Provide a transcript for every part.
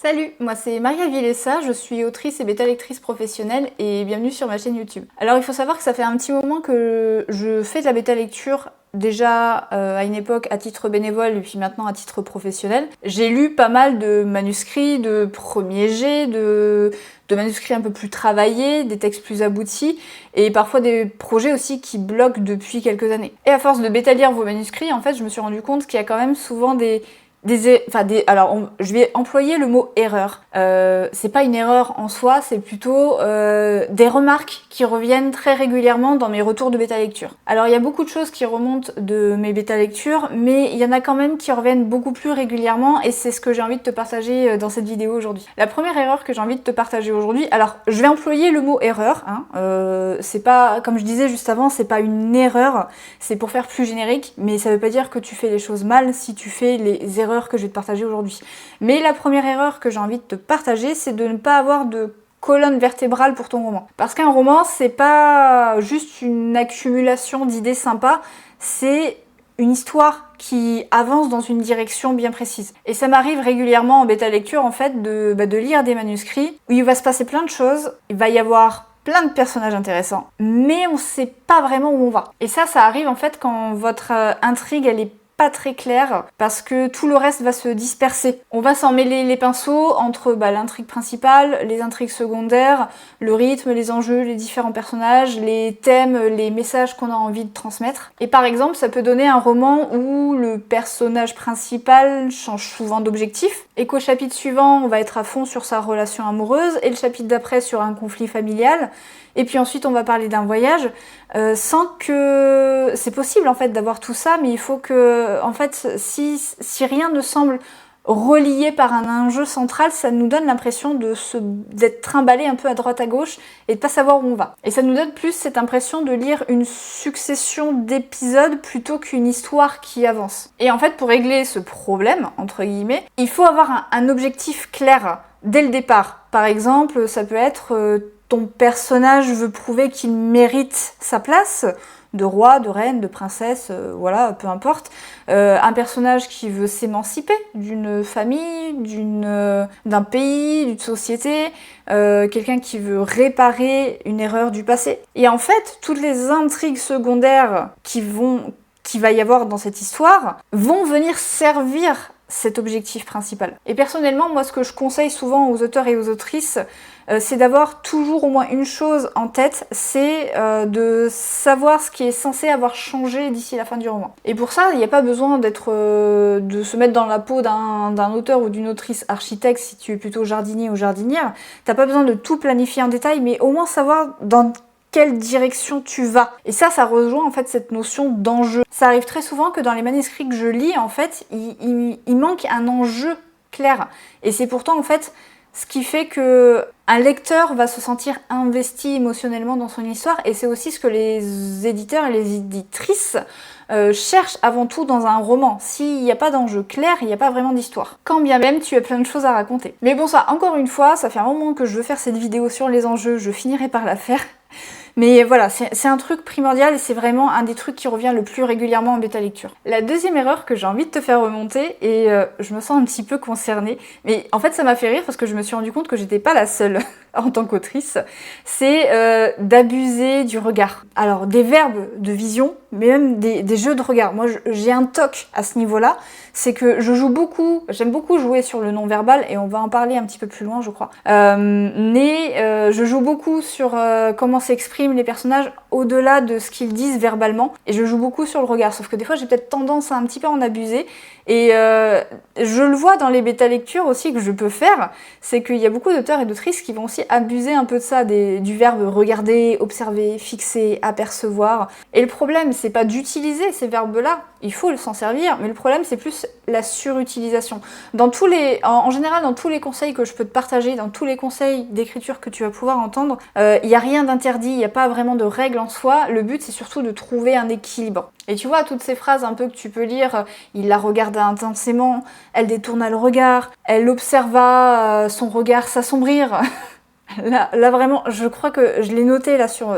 Salut, moi c'est Maria Villessa, je suis autrice et bêta-lectrice professionnelle et bienvenue sur ma chaîne YouTube. Alors il faut savoir que ça fait un petit moment que je fais de la bêta-lecture, déjà à une époque à titre bénévole et puis maintenant à titre professionnel. J'ai lu pas mal de manuscrits, de premiers jets, de manuscrits un peu plus travaillés, des textes plus aboutis et parfois des projets aussi qui bloquent depuis quelques années. Et à force de bêta-lire vos manuscrits, en fait je me suis rendu compte qu'il y a quand même souvent je vais employer le mot erreur. C'est pas une erreur en soi, c'est plutôt des remarques qui reviennent très régulièrement dans mes retours de bêta lecture. Alors il y a beaucoup de choses qui remontent de mes bêta lectures, mais il y en a quand même qui reviennent beaucoup plus régulièrement et c'est ce que j'ai envie de te partager dans cette vidéo aujourd'hui. La première erreur que j'ai envie de te partager aujourd'hui, alors je vais employer le mot erreur, c'est pas, comme je disais juste avant, c'est pas une erreur, c'est pour faire plus générique, mais ça veut pas dire que tu fais les choses mal si tu fais les erreurs que je vais te partager aujourd'hui. Mais la première erreur que j'ai envie de te partager, c'est de ne pas avoir de colonne vertébrale pour ton roman. Parce qu'un roman, c'est pas juste une accumulation d'idées sympas, c'est une histoire qui avance dans une direction bien précise. Et ça m'arrive régulièrement en bêta lecture en fait de lire des manuscrits où il va se passer plein de choses, il va y avoir plein de personnages intéressants, mais on sait pas vraiment où on va. Et ça arrive en fait quand votre intrigue elle est pas très clair parce que tout le reste va se disperser. On va s'en mêler les pinceaux entre l'intrigue principale, les intrigues secondaires, le rythme, les enjeux, les différents personnages, les thèmes, les messages qu'on a envie de transmettre. Et par exemple, ça peut donner un roman où le personnage principal change souvent d'objectif et qu'au chapitre suivant, on va être à fond sur sa relation amoureuse et le chapitre d'après sur un conflit familial. Et puis ensuite, on va parler d'un voyage, sans que... C'est possible, en fait, d'avoir tout ça, mais il faut que, en fait, si rien ne semble relié par un enjeu central, ça nous donne l'impression d'être trimballé un peu à droite à gauche et de pas savoir où on va. Et ça nous donne plus cette impression de lire une succession d'épisodes plutôt qu'une histoire qui avance. Et en fait, pour régler ce problème, entre guillemets, il faut avoir un objectif clair dès le départ. Par exemple, ça peut être... ton personnage veut prouver qu'il mérite sa place de roi, de reine, de princesse, voilà, peu importe. Un personnage qui veut s'émanciper d'une famille, d'un pays, d'une société, quelqu'un qui veut réparer une erreur du passé. Et en fait, toutes les intrigues secondaires qui va y avoir dans cette histoire vont venir servir cet objectif principal. Et personnellement, moi, ce que je conseille souvent aux auteurs et aux autrices, c'est d'avoir toujours au moins une chose en tête, c'est de savoir ce qui est censé avoir changé d'ici la fin du roman. Et pour ça, il n'y a pas besoin de se mettre dans la peau d'un auteur ou d'une autrice architecte si tu es plutôt jardinier ou jardinière. T'as pas besoin de tout planifier en détail, mais au moins savoir dans quelle direction tu vas. Et ça rejoint en fait cette notion d'enjeu. Ça arrive très souvent que dans les manuscrits que je lis, en fait, il manque un enjeu clair. Et c'est pourtant en fait ce qui fait que un lecteur va se sentir investi émotionnellement dans son histoire, et c'est aussi ce que les éditeurs et les éditrices cherchent avant tout dans un roman. S'il n'y a pas d'enjeu clair, il n'y a pas vraiment d'histoire. Quand bien même tu as plein de choses à raconter. Mais bon, ça, encore une fois, ça fait un moment que je veux faire cette vidéo sur les enjeux, je finirai par la faire. Mais voilà, c'est un truc primordial et c'est vraiment un des trucs qui revient le plus régulièrement en bêta lecture. La deuxième erreur que j'ai envie de te faire remonter, et je me sens un petit peu concernée, mais en fait ça m'a fait rire parce que je me suis rendu compte que j'étais pas la seule en tant qu'autrice, c'est d'abuser du regard. Alors des verbes de vision, mais même des jeux de regard. Moi j'ai un toc à ce niveau-là, c'est que j'aime beaucoup jouer sur le non-verbal et on va en parler un petit peu plus loin je crois. Je joue beaucoup sur comment s'expriment les personnages au-delà de ce qu'ils disent verbalement, et je joue beaucoup sur le regard, sauf que des fois j'ai peut-être tendance à un petit peu en abuser, et je le vois dans les bêta lectures aussi que je peux faire, c'est qu'il y a beaucoup d'auteurs et d'autrices qui vont aussi abuser un peu de ça, du verbe regarder, observer, fixer, apercevoir, et le problème c'est pas d'utiliser ces verbes-là, il faut s'en servir, mais le problème c'est plus la surutilisation. En général, dans tous les conseils que je peux te partager, dans tous les conseils d'écriture que tu vas pouvoir entendre, il n'y a rien d'interdit, il n'y a pas vraiment de règles en soi, le but c'est surtout de trouver un équilibre. Et tu vois, toutes ces phrases un peu que tu peux lire, il la regarda intensément, elle détourna le regard, elle observa son regard s'assombrir. Là vraiment, je crois que je l'ai noté là sur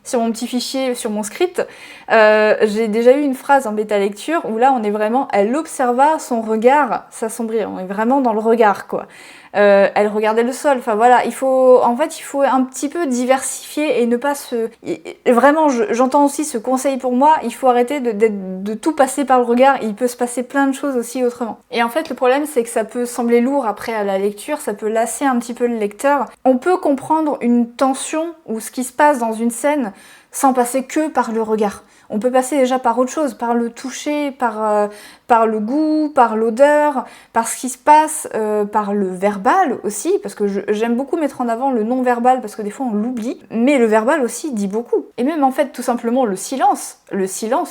sur mon petit fichier, sur mon script, j'ai déjà eu une phrase en bêta lecture où là on est vraiment, elle observa son regard s'assombrir, on est vraiment dans le regard quoi. Elle regardait le sol, enfin voilà, il faut un petit peu diversifier et ne pas se... Vraiment, j'entends aussi ce conseil pour moi, il faut arrêter de tout passer par le regard, il peut se passer plein de choses aussi autrement. Et en fait, le problème, c'est que ça peut sembler lourd après à la lecture, ça peut lasser un petit peu le lecteur. On peut comprendre une tension ou ce qui se passe dans une scène sans passer que par le regard. On peut passer déjà par autre chose, par le toucher, par le goût, par l'odeur, par ce qui se passe, par le verbal aussi, parce que j'aime beaucoup mettre en avant le non-verbal, parce que des fois on l'oublie, mais le verbal aussi dit beaucoup. Et même en fait tout simplement le silence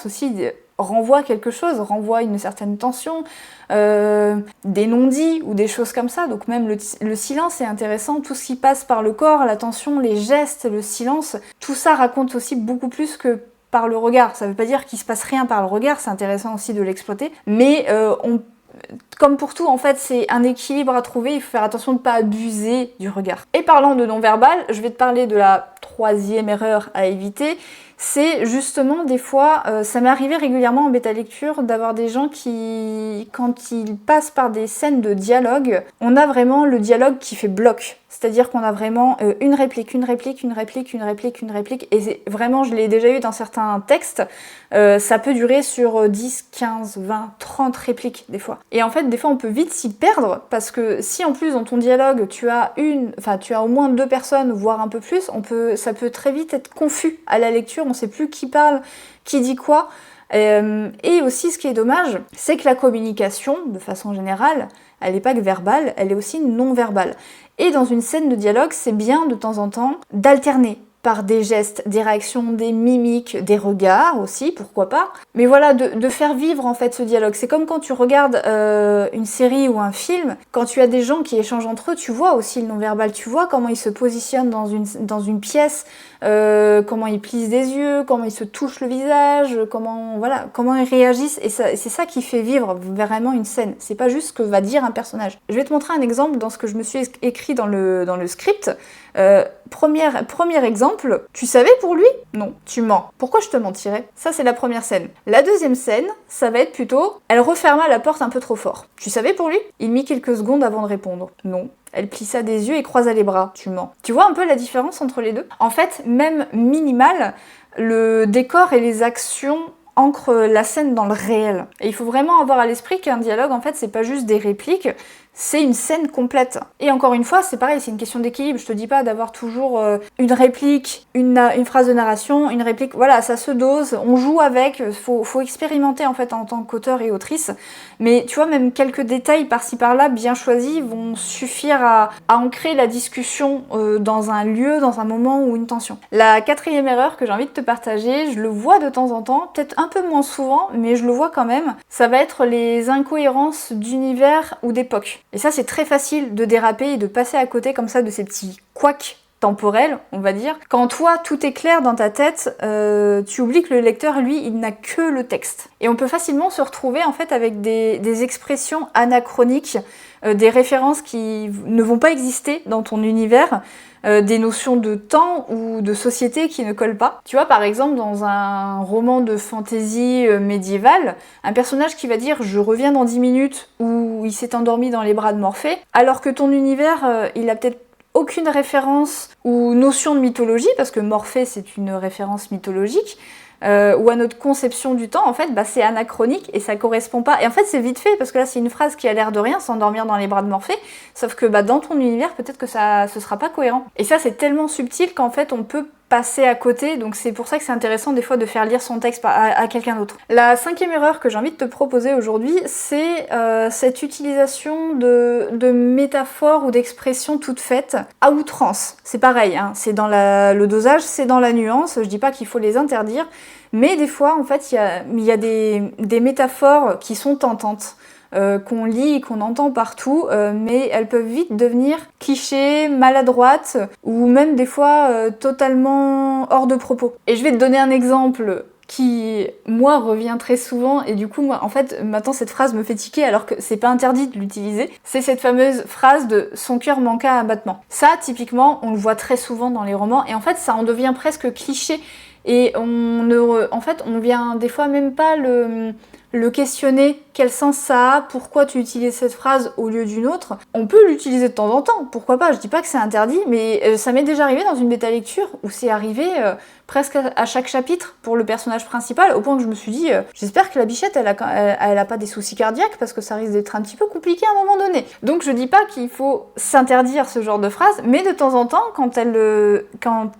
aussi renvoie quelque chose, renvoie une certaine tension, des non-dits ou des choses comme ça, donc même le silence est intéressant, tout ce qui passe par le corps, la tension, les gestes, le silence, tout ça raconte aussi beaucoup plus que par le regard. Ça veut pas dire qu'il se passe rien par le regard, c'est intéressant aussi de l'exploiter, mais comme pour tout, en fait, c'est un équilibre à trouver, il faut faire attention de ne pas abuser du regard. Et parlant de non-verbal, je vais te parler de la troisième erreur à éviter, c'est justement des fois, ça m'est arrivé régulièrement en bêta lecture d'avoir des gens qui, quand ils passent par des scènes de dialogue, on a vraiment le dialogue qui fait bloc. C'est-à-dire qu'on a vraiment une réplique, et vraiment, je l'ai déjà eu dans certains textes, ça peut durer sur 10, 15, 20, 30 répliques des fois. Et en fait, des fois, on peut vite s'y perdre, parce que si en plus dans ton dialogue, tu as au moins 2 personnes, voire un peu plus, ça peut très vite être confus à la lecture, on ne sait plus qui parle, qui dit quoi. Et aussi, ce qui est dommage, c'est que la communication, de façon générale, elle n'est pas que verbale, elle est aussi non verbale. Et dans une scène de dialogue, c'est bien de temps en temps d'alterner par des gestes, des réactions, des mimiques, des regards aussi, pourquoi pas. Mais voilà, de faire vivre en fait ce dialogue. C'est comme quand tu regardes une série ou un film, quand tu as des gens qui échangent entre eux, tu vois aussi le non-verbal, tu vois comment ils se positionnent dans une pièce, comment ils plissent des yeux, comment ils se touchent le visage, comment ils réagissent, et c'est ça qui fait vivre vraiment une scène. C'est pas juste ce que va dire un personnage. Je vais te montrer un exemple dans ce que je me suis écrit dans le script. Premier exemple, tu savais pour lui? Non, tu mens. Pourquoi je te mentirais? Ça, c'est la première scène. La deuxième scène, ça va être plutôt, elle referma la porte un peu trop fort. Tu savais pour lui? Il mit quelques secondes avant de répondre. Non. Elle plissa des yeux et croisa les bras. Tu mens. Tu vois un peu la différence entre les deux? En fait, même minimal, le décor et les actions ancrent la scène dans le réel. Et il faut vraiment avoir à l'esprit qu'un dialogue, en fait, c'est pas juste des répliques, c'est une scène complète. Et encore une fois, c'est pareil, c'est une question d'équilibre. Je te dis pas d'avoir toujours une réplique, une phrase de narration, une réplique, voilà, ça se dose, on joue avec, faut expérimenter en fait en tant qu'auteur et autrice. Mais tu vois, même quelques détails par-ci par-là, bien choisis, vont suffire à ancrer la discussion dans un lieu, dans un moment ou une tension. La quatrième erreur que j'ai envie de te partager, je le vois de temps en temps, peut-être un peu moins souvent, mais je le vois quand même, ça va être les incohérences d'univers ou d'époque. Et ça, c'est très facile de déraper et de passer à côté comme ça de ces petits couacs temporels, on va dire. Quand toi, tout est clair dans ta tête, tu oublies que le lecteur, lui, il n'a que le texte. Et on peut facilement se retrouver en fait avec des expressions anachroniques, des références qui ne vont pas exister dans ton univers, des notions de temps ou de société qui ne collent pas. Tu vois, par exemple, dans un roman de fantasy médiévale, un personnage qui va dire « je reviens dans 10 minutes » ou « il s'est endormi dans les bras de Morphée », alors que ton univers, il a peut-être aucune référence ou notion de mythologie, parce que Morphée, c'est une référence mythologique, ou à notre conception du temps, en fait, c'est anachronique et ça correspond pas. Et en fait, c'est vite fait, parce que là, c'est une phrase qui a l'air de rien, s'endormir dans les bras de Morphée, sauf que dans ton univers, peut-être que ce sera pas cohérent. Et ça, c'est tellement subtil qu'en fait, on peut passer à côté, donc c'est pour ça que c'est intéressant des fois de faire lire son texte à quelqu'un d'autre. La cinquième erreur que j'ai envie de te proposer aujourd'hui, c'est cette utilisation de métaphores ou d'expressions toutes faites à outrance. C'est pareil, hein, c'est dans le dosage, c'est dans la nuance, je dis pas qu'il faut les interdire, mais des fois, en fait, il y a des métaphores qui sont tentantes. Qu'on lit et qu'on entend partout, mais elles peuvent vite devenir clichés, maladroites, ou même des fois totalement hors de propos. Et je vais te donner un exemple qui, moi, revient très souvent, et du coup, moi, en fait, maintenant, cette phrase me fait tiquer, alors que c'est pas interdit de l'utiliser, c'est cette fameuse phrase de « son cœur manqua à battement ». Ça, typiquement, on le voit très souvent dans les romans, et en fait, ça en devient presque cliché, et en fait, on vient des fois même pas le questionner, quel sens ça a, pourquoi tu utilises cette phrase au lieu d'une autre. On peut l'utiliser de temps en temps, pourquoi pas, je dis pas que c'est interdit, mais ça m'est déjà arrivé dans une bêta lecture où c'est arrivé presque à chaque chapitre pour le personnage principal, au point que je me suis dit, j'espère que la bichette elle a pas des soucis cardiaques parce que ça risque d'être un petit peu compliqué à un moment donné. Donc je dis pas qu'il faut s'interdire ce genre de phrase, mais de temps en temps, quand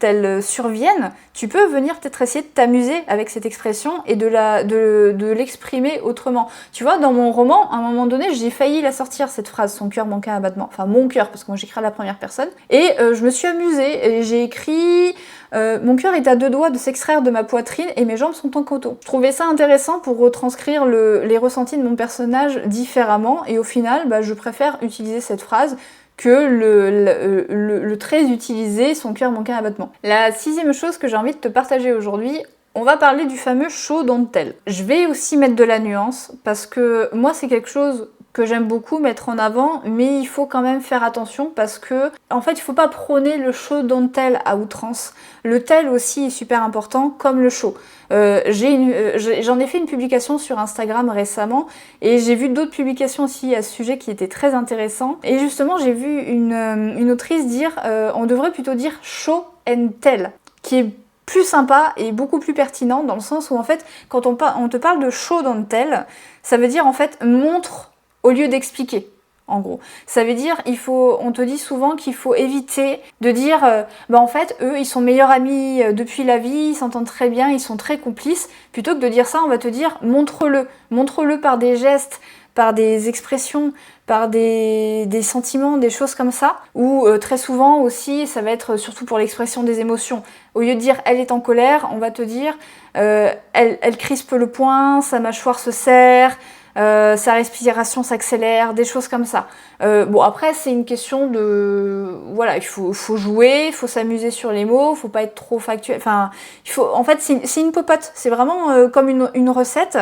elles surviennent, tu peux venir peut-être essayer de t'amuser avec cette expression et de l'exprimer autrement. Tu vois, dans mon roman, à un moment donné, j'ai failli la sortir, cette phrase, son cœur manqua à battement. Enfin, mon cœur, parce que moi j'écris à la première personne. Et je me suis amusée, et j'ai écrit mon cœur est à 2 doigts de s'extraire de ma poitrine et mes jambes sont en coton. Je trouvais ça intéressant pour retranscrire les ressentis de mon personnage différemment, et au final, je préfère utiliser cette phrase que le très utilisé, son cœur manqua à battement. La 6e chose que j'ai envie de te partager aujourd'hui, on va parler du fameux show don't tell. Je vais aussi mettre de la nuance, parce que moi c'est quelque chose que j'aime beaucoup mettre en avant, mais il faut quand même faire attention parce que, en fait, il faut pas prôner le show don't tell à outrance. Le tell aussi est super important, comme le show. J'en ai fait une publication sur Instagram récemment, et j'ai vu d'autres publications aussi à ce sujet qui étaient très intéressants. Et justement, j'ai vu une autrice dire, on devrait plutôt dire show and tell, qui est plus sympa et beaucoup plus pertinent, dans le sens où en fait, quand on te parle de show don't tell, ça veut dire en fait montre au lieu d'expliquer, en gros. Ça veut dire, on te dit souvent qu'il faut éviter de dire, en fait, eux, ils sont meilleurs amis depuis la vie, ils s'entendent très bien, ils sont très complices. Plutôt que de dire ça, on va te dire, montre-le. Montre-le par des gestes, par des expressions, par des sentiments, des choses comme ça. Ou très souvent aussi, ça va être surtout pour l'expression des émotions. Au lieu de dire « elle est en colère », on va te dire « elle crispe le poing, sa mâchoire se serre », sa respiration s'accélère, des choses comme ça. Après c'est une question de... Voilà, il faut jouer, il faut s'amuser sur les mots, il faut pas être trop factuel. Enfin, en fait c'est une popote, c'est vraiment comme une recette.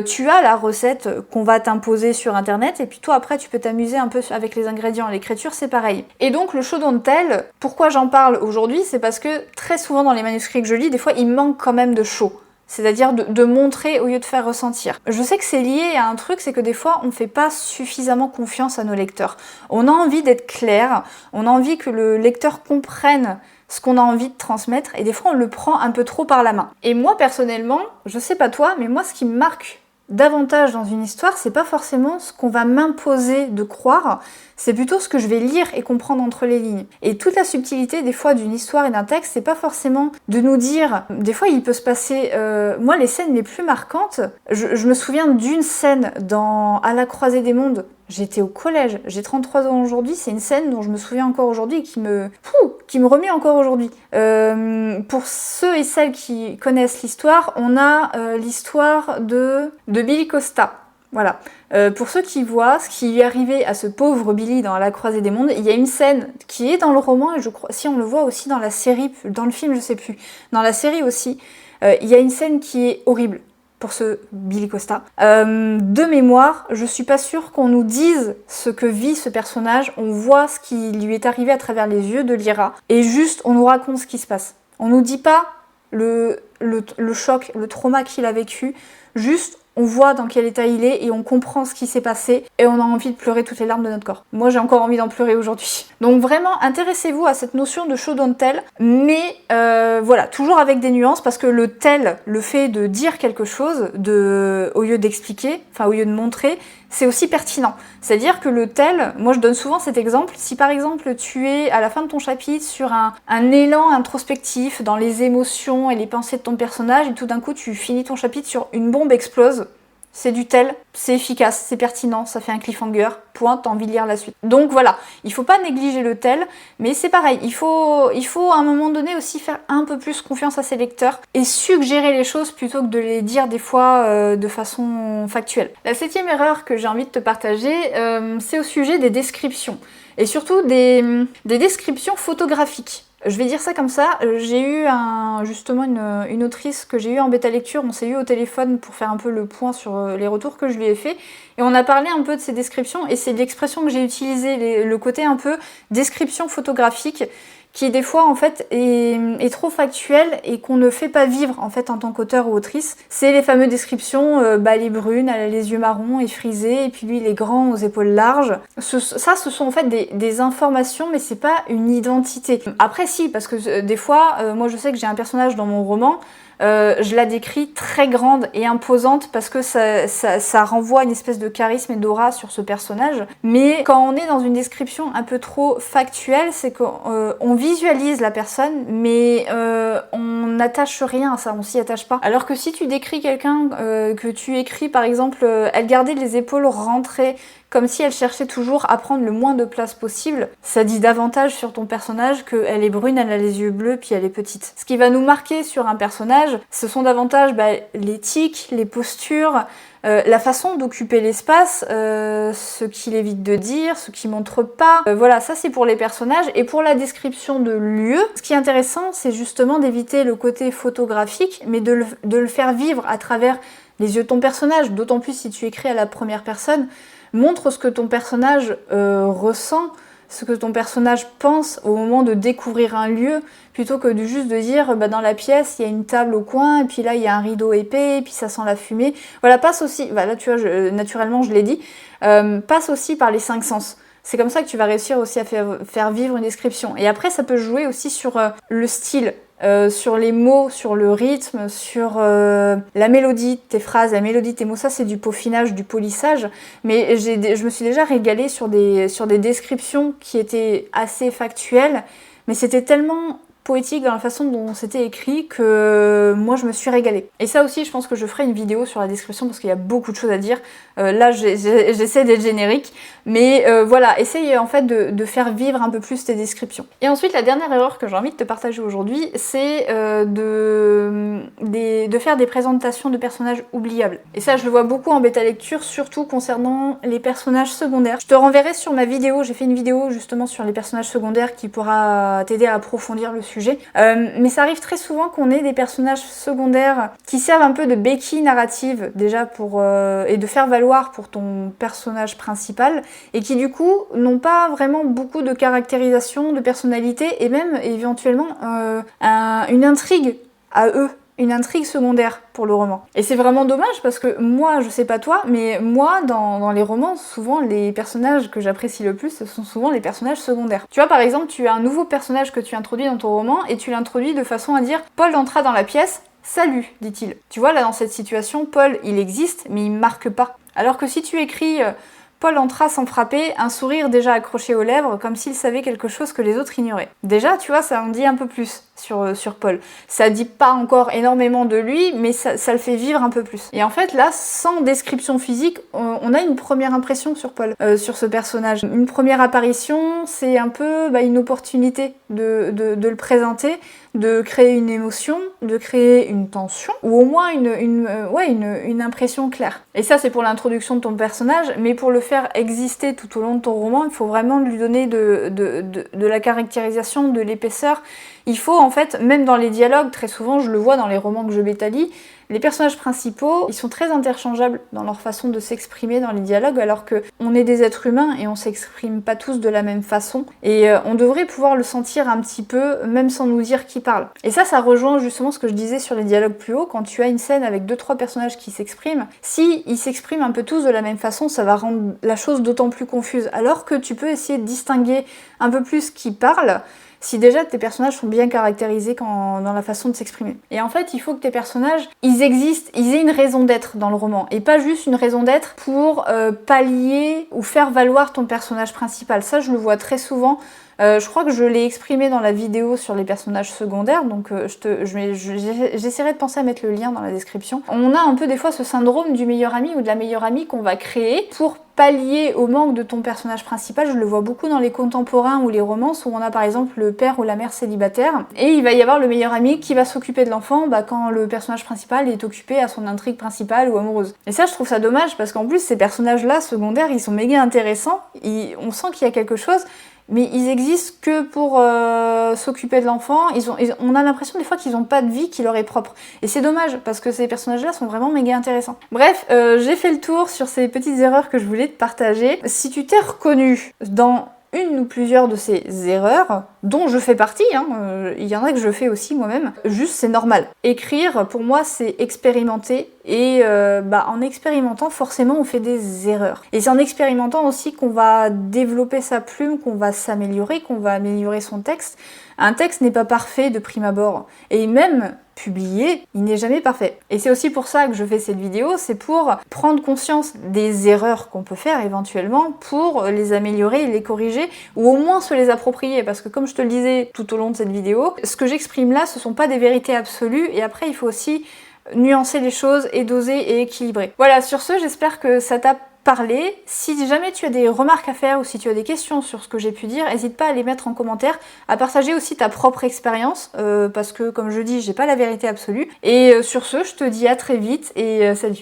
Tu as la recette qu'on va t'imposer sur internet, et puis toi après tu peux t'amuser un peu avec les ingrédients. L'écriture c'est pareil. Et donc le show don't tell, pourquoi j'en parle aujourd'hui, c'est parce que très souvent dans les manuscrits que je lis, des fois il manque quand même de show. C'est-à-dire de montrer au lieu de faire ressentir. Je sais que c'est lié à un truc, c'est que des fois on ne fait pas suffisamment confiance à nos lecteurs. On a envie d'être clair, on a envie que le lecteur comprenne ce qu'on a envie de transmettre, et des fois on le prend un peu trop par la main. Et moi personnellement, je sais pas toi, mais moi ce qui me marque davantage dans une histoire, c'est pas forcément ce qu'on va m'imposer de croire, c'est plutôt ce que je vais lire et comprendre entre les lignes. Et toute la subtilité des fois d'une histoire et d'un texte, c'est pas forcément de nous dire... Des fois il peut se passer... moi les scènes les plus marquantes, je me souviens d'une scène dans À la croisée des mondes. J'étais au collège, j'ai 33 ans aujourd'hui, c'est une scène dont je me souviens encore aujourd'hui et qui me remet encore aujourd'hui. Pour ceux et celles qui connaissent l'histoire, on a l'histoire de Billy Costa. Voilà. Pour ceux qui voient ce qui lui est arrivé à ce pauvre Billy dans La Croisée des Mondes, il y a une scène qui est dans le roman, et je crois, si on le voit aussi dans la série, dans le film, je sais plus, dans la série aussi, il y a une scène qui est horrible pour ce Billy Costa. De mémoire, je suis pas sûre qu'on nous dise ce que vit ce personnage, on voit ce qui lui est arrivé à travers les yeux de Lyra, et juste on nous raconte ce qui se passe. On nous dit pas le choc, le trauma qu'il a vécu, juste on voit dans quel état il est et on comprend ce qui s'est passé, et on a envie de pleurer toutes les larmes de notre corps. Moi j'ai encore envie d'en pleurer aujourd'hui. Donc vraiment intéressez-vous à cette notion de show don't tell, mais voilà, toujours avec des nuances, parce que le tell, le fait de dire quelque chose au lieu d'expliquer, enfin au lieu de montrer, c'est aussi pertinent. C'est-à-dire que le tell, moi je donne souvent cet exemple, si par exemple tu es à la fin de ton chapitre sur un élan introspectif dans les émotions et les pensées de ton personnage, et tout d'un coup tu finis ton chapitre sur une bombe explose, c'est du tell, c'est efficace, c'est pertinent, ça fait un cliffhanger, point, t'as envie de lire la suite. Donc voilà, il faut pas négliger le tell, mais c'est pareil, il faut à un moment donné aussi faire un peu plus confiance à ses lecteurs et suggérer les choses plutôt que de les dire des fois de façon factuelle. La 7e erreur que j'ai envie de te partager, c'est au sujet des descriptions, et surtout des descriptions photographiques. Je vais dire ça comme ça, j'ai eu justement une autrice que j'ai eue en bêta lecture, on s'est eu au téléphone pour faire un peu le point sur les retours que je lui ai fait, et on a parlé un peu de ces descriptions, et c'est l'expression que j'ai utilisée, le côté un peu description photographique, qui des fois en fait est trop factuel et qu'on ne fait pas vivre en fait en tant qu'auteur ou autrice. C'est les fameuses descriptions, elle est brune, elle a les yeux marrons et frisés, et puis lui il est grand aux épaules larges. Ce sont en fait des informations, mais c'est pas une identité. Après si, parce que des fois, moi je sais que j'ai un personnage dans mon roman, je la décris très grande et imposante parce que ça renvoie une espèce de charisme et d'aura sur ce personnage. Mais quand on est dans une description un peu trop factuelle, c'est qu'on visualise la personne, mais on n'attache rien à ça, on s'y attache pas. Alors que si tu décris quelqu'un, que tu écris par exemple, elle gardait les épaules rentrées, comme si elle cherchait toujours à prendre le moins de place possible, ça dit davantage sur ton personnage qu'elle est brune, elle a les yeux bleus, puis elle est petite. Ce qui va nous marquer sur un personnage, ce sont davantage les tics, les postures, la façon d'occuper l'espace, ce qu'il évite de dire, ce qu'il montre pas. Voilà, ça c'est pour les personnages. Et pour la description de lieu, ce qui est intéressant, c'est justement d'éviter le côté photographique, mais de le faire vivre à travers les yeux de ton personnage, d'autant plus si tu écris à la première personne. Montre ce que ton personnage ressent, ce que ton personnage pense au moment de découvrir un lieu, plutôt que juste de dire dans la pièce il y a une table au coin, et puis là il y a un rideau épais, et puis ça sent la fumée. Voilà, passe aussi, là tu vois, naturellement je l'ai dit, passe aussi par les 5 sens. C'est comme ça que tu vas réussir aussi à faire vivre une description. Et après ça peut jouer aussi sur le style. Sur les mots, sur le rythme, sur la mélodie de tes phrases, la mélodie de tes mots, ça c'est du peaufinage, du polissage, mais je me suis déjà régalée sur des descriptions qui étaient assez factuelles, mais c'était tellement poétique dans la façon dont c'était écrit que moi je me suis régalée. Et ça aussi je pense que je ferai une vidéo sur la description parce qu'il y a beaucoup de choses à dire. Là j'essaie d'être générique, mais voilà, essaye en fait de faire vivre un peu plus tes descriptions. Et ensuite la dernière erreur que j'ai envie de te partager aujourd'hui, c'est de faire des présentations de personnages oubliables. Et ça je le vois beaucoup en bêta lecture, surtout concernant les personnages secondaires. Je te renverrai sur ma vidéo, j'ai fait une vidéo justement sur les personnages secondaires qui pourra t'aider à approfondir le sujet. Mais ça arrive très souvent qu'on ait des personnages secondaires qui servent un peu de béquille narrative déjà et de faire valoir pour ton personnage principal, et qui du coup n'ont pas vraiment beaucoup de caractérisation, de personnalité, et même éventuellement une intrigue à eux. Une intrigue secondaire pour le roman. Et c'est vraiment dommage parce que moi, je sais pas toi, mais moi, dans les romans, souvent, les personnages que j'apprécie le plus, ce sont souvent les personnages secondaires. Tu vois, par exemple, tu as un nouveau personnage que tu introduis dans ton roman et tu l'introduis de façon à dire « Paul entra dans la pièce, salut », dit-il. Tu vois, là, dans cette situation, Paul, il existe, mais il marque pas. Alors que si tu écris Paul entra sans frapper, un sourire déjà accroché aux lèvres, comme s'il savait quelque chose que les autres ignoraient. Déjà, tu vois, ça en dit un peu plus sur Paul. Ça dit pas encore énormément de lui, mais ça le fait vivre un peu plus. Et en fait, là, sans description physique, on a une première impression sur Paul, sur ce personnage. Une première apparition, c'est un peu une opportunité de le présenter, de créer une émotion, de créer une tension, ou au moins une impression claire. Et ça, c'est pour l'introduction de ton personnage, mais pour le faire exister tout au long de ton roman, il faut vraiment lui donner de la caractérisation, de l'épaisseur. Il faut en fait, même dans les dialogues, très souvent je le vois dans les romans que je bêta-lis, les personnages principaux, ils sont très interchangeables dans leur façon de s'exprimer dans les dialogues, alors que on est des êtres humains et on s'exprime pas tous de la même façon. Et on devrait pouvoir le sentir un petit peu, même sans nous dire qui parle. Et ça rejoint justement ce que je disais sur les dialogues plus haut. Quand tu as une scène avec 2-3 personnages qui s'expriment, si ils s'expriment un peu tous de la même façon, ça va rendre la chose d'autant plus confuse. Alors que tu peux essayer de distinguer un peu plus qui parle, si déjà tes personnages sont bien caractérisés dans la façon de s'exprimer. Et en fait, il faut que tes personnages, ils existent, ils aient une raison d'être dans le roman, et pas juste une raison d'être pour pallier ou faire valoir ton personnage principal. Ça, je le vois très souvent. Je crois que je l'ai exprimé dans la vidéo sur les personnages secondaires, donc j'essaierai de penser à mettre le lien dans la description. On a un peu des fois ce syndrome du meilleur ami ou de la meilleure amie qu'on va créer pour pallier au manque de ton personnage principal. Je le vois beaucoup dans les contemporains ou les romances où on a par exemple le père ou la mère célibataire, et il va y avoir le meilleur ami qui va s'occuper de l'enfant quand le personnage principal est occupé à son intrigue principale ou amoureuse. Et ça, je trouve ça dommage parce qu'en plus ces personnages-là secondaires, ils sont méga intéressants, on sent qu'il y a quelque chose. mais ils existent que pour s'occuper de l'enfant. On a l'impression des fois qu'ils n'ont pas de vie qui leur est propre. Et c'est dommage, parce que ces personnages-là sont vraiment méga intéressants. Bref, j'ai fait le tour sur ces petites erreurs que je voulais te partager. Si tu t'es reconnu dans une ou plusieurs de ces erreurs, dont je fais partie, il y en a que je fais aussi moi-même, juste c'est normal. Écrire, pour moi, c'est expérimenter, et en expérimentant, forcément, on fait des erreurs. Et c'est en expérimentant aussi qu'on va développer sa plume, qu'on va s'améliorer, qu'on va améliorer son texte. Un texte n'est pas parfait de prime abord, et même publié, il n'est jamais parfait. Et c'est aussi pour ça que je fais cette vidéo, c'est pour prendre conscience des erreurs qu'on peut faire éventuellement, pour les améliorer, les corriger, ou au moins se les approprier, parce que comme je te le disais tout au long de cette vidéo, ce que j'exprime là, ce sont pas des vérités absolues, et après il faut aussi nuancer les choses et doser et équilibrer. Voilà, sur ce, j'espère que ça t'a parler. Si jamais tu as des remarques à faire ou si tu as des questions sur ce que j'ai pu dire, n'hésite pas à les mettre en commentaire, à partager aussi ta propre expérience, parce que comme je dis, j'ai pas la vérité absolue. Et sur ce, je te dis à très vite et salut.